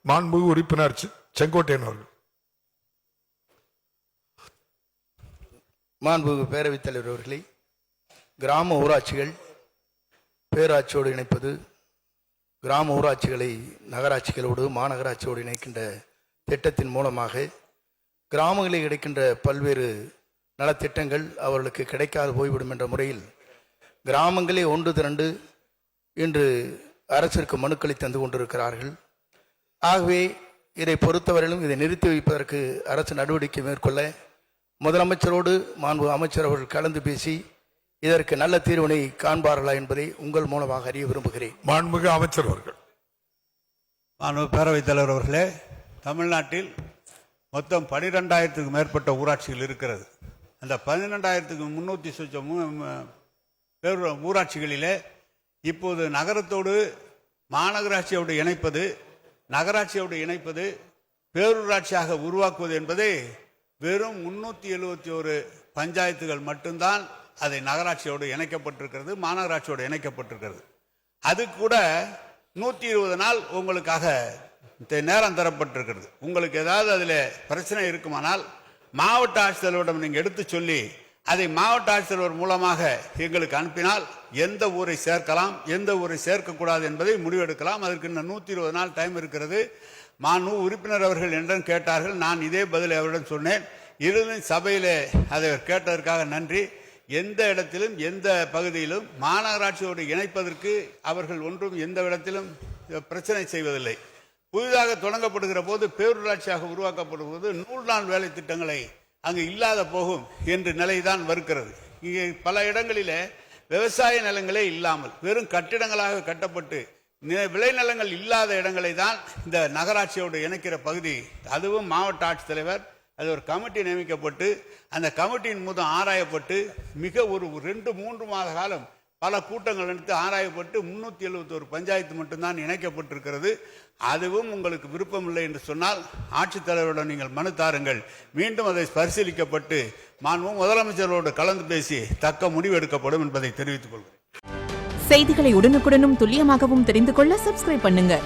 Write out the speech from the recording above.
மாண்புமிகு உறுப்பினர் செங்கோட்டையன் அவர்கள். மாண்புமிகு பேரவைத் தலைவர் அவர்களே, கிராம ஊராட்சிகள் பேராட்சியோடு இணைப்பது, கிராம ஊராட்சிகளை நகராட்சிகளோடு மாநகராட்சியோடு இணைக்கின்ற திட்டத்தின் மூலமாக கிராமங்களில் கிடைக்கின்ற பல்வேறு நலத்திட்டங்கள் அவர்களுக்கு கிடைக்காது போய்விடும் என்ற முறையில் கிராமங்களே ஒன்று திரண்டு இன்று அரசிற்கு மனுக்களை தந்து கொண்டிருக்கிறார்கள். ஆகவே இதை பொறுத்தவரையிலும் இதை நிறுத்தி வைப்பதற்கு அரசு நடவடிக்கை மேற்கொள்ள முதலமைச்சரோடு மாண்பு அமைச்சர் அவர்கள் கலந்து பேசி இதற்கு நல்ல தீர்வினை காண்பார்களா என்பதை உங்கள் மூலமாக அறிய விரும்புகிறேன். மாண்புமிகு அமைச்சர் அவர்கள். மாண்பு பேரவைத் தலைவர் அவர்களே, தமிழ்நாட்டில் மொத்தம் 12,000க்கு மேற்பட்ட ஊராட்சிகள் இருக்கிறது. அந்த 12,300 ஊராட்சிகளிலே இப்போது நகரத்தோடு மாநகராட்சியோடு இணைப்பது, நகராட்சியோடு இணைப்பது, பேரூராட்சியாக உருவாக்குவது என்பதை வெறும் 371 பஞ்சாயத்துகள் மட்டும்தான் அதை நகராட்சியோடு இணைக்கப்பட்டிருக்கிறது, மாநகராட்சியோடு இணைக்கப்பட்டிருக்கிறது. அது கூட 120 நாள் உங்களுக்காக நேரம் தரப்பட்டிருக்கிறது. உங்களுக்கு ஏதாவது அதில் பிரச்சனை இருக்குமானால் மாவட்ட ஆட்சித்தலைவரிடம் நீங்கள் எடுத்து சொல்லி அதை மாவட்ட ஆட்சித்தலைவர் மூலமாக எங்களுக்கு அனுப்பினால் எந்த ஊரை சேர்க்கலாம், எந்த ஊரை சேர்க்கக்கூடாது என்பதை முடிவெடுக்கலாம். அதற்கு இன்னும் 120 நாள் டைம் இருக்கிறது. மாண்பு உறுப்பினர் அவர்கள் என்றும் கேட்டார்கள். நான் இதே பதிலை அவரிடம் சொன்னேன். இருந்தும் சபையிலே அதை கேட்டதற்காக நன்றி. எந்த இடத்திலும் எந்த பகுதியிலும் மாநகராட்சியோடு இணைப்பதற்கு அவர்கள் ஒன்றும் எந்த இடத்திலும் பிரச்சனை செய்வதில்லை. புதிதாக தொடங்கப்படுகிற போது பேரூராட்சியாக உருவாக்கப்படும் போது 100 நாள் வேலை திட்டங்களை அங்கு இல்லாத போகும் என்ற நிலைதான் வருகிறது. இங்கே பல இடங்களிலே விவசாய நிலங்களே இல்லாமல் வெறும் கட்டிடங்களாக கட்டப்பட்டு விளைநிலங்கள் இல்லாத இடங்களை தான் இந்த நகராட்சியோடு இணைக்கிற பகுதி. அதுவும் மாவட்ட ஆட்சித்தலைவர் அது ஒரு கமிட்டி நியமிக்கப்பட்டு அந்த கமிட்டியின் மூலம் ஆராயப்பட்டு மிக ஒரு 2-3 மாத காலம் பல கூட்டங்கள் நடத்தி ஆராயப்பட்டு 371 பஞ்சாயத்து மட்டும்தான் இணைக்கப்பட்டிருக்கிறது. அதுவும் உங்களுக்கு விருப்பமில்லை என்று சொன்னால் ஆட்சித்தலைவரிடம் நீங்கள் மனு தாருங்கள். மீண்டும் அதை பரிசீலிக்கப்பட்டு மாண்புமிகு முதலமைச்சரோடு கலந்து பேசி தக்க முடிவு எடுக்கப்படும் என்பதை தெரிவித்துக் கொள்கிறேன். செய்திகளை உடனுக்குடனும் துல்லியமாகவும் தெரிந்து கொள்ள சப்ஸ்கிரைப் பண்ணுங்க.